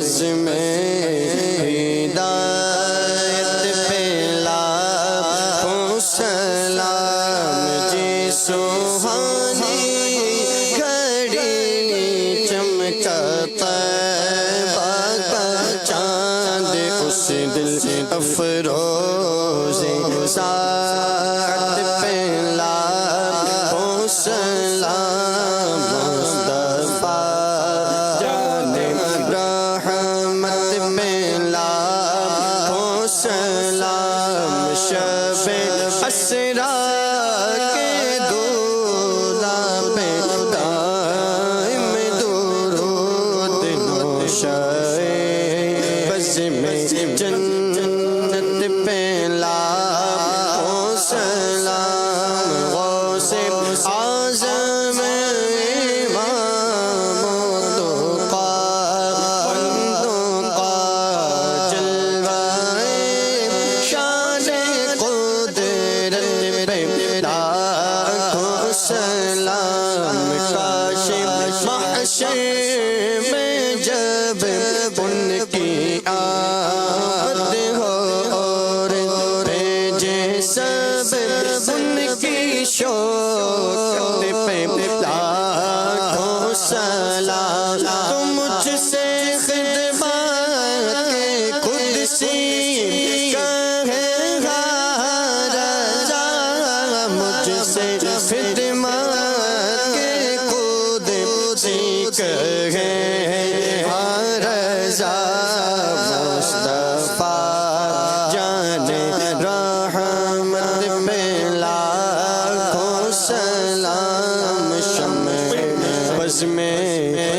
بز میں ہدایت پہ لاکھوں سلام جی سبحانی گھڑی چمکا طیبہ کا چاند اس دل افروز ساعت پہ لاکھوں سلام مصطفیٰ جان رحمت پہ لاکھوں سلام شب اسرا کے دولہ پہ دائم درود نوشائے بز میں جنت پہ لاکھوں سلام غوث اعظم امام تقا بندوں کا جلوہ شان قدرت پہ لاکھوں سلام کاشف محشر میں جب ان کی آمد ہو اور بھیجے سب ان کی شوقت پہ لاکھوں سلام تم مجھ سے خدمت کے قدسی کہے گا رضا مجھ سے خدمت کے قدسی کہے رضا مصطفیٰ جان رحمت پہ لاکھوں سلام شمع بز میں